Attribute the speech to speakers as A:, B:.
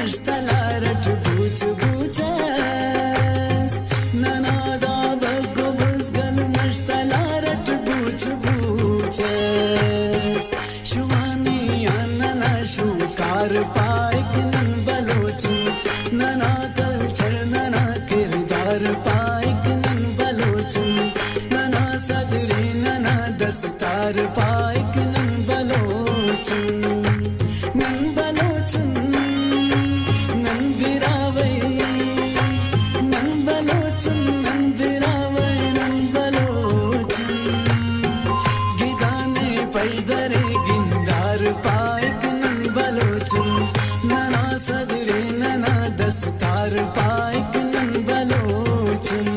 A: मस्तलारट बूच बूचस ननादा बग्गु बुजगल मस्तलारट बूच बूचस शुवानी अनना शुकार पाइक नन बलोचन नना कल्चर नना किरदार पाइक नन बलोचन नना सदरी नना दस्तार पाइक नन बलोचन नन बलोचन नन गिरावै नन बलोचन नन गिरावै नन बलोचन गिदाने पजदरे गिंदार पाइक नन बलोचन नना सदरी नना दस्तार पाइक नन बलोचन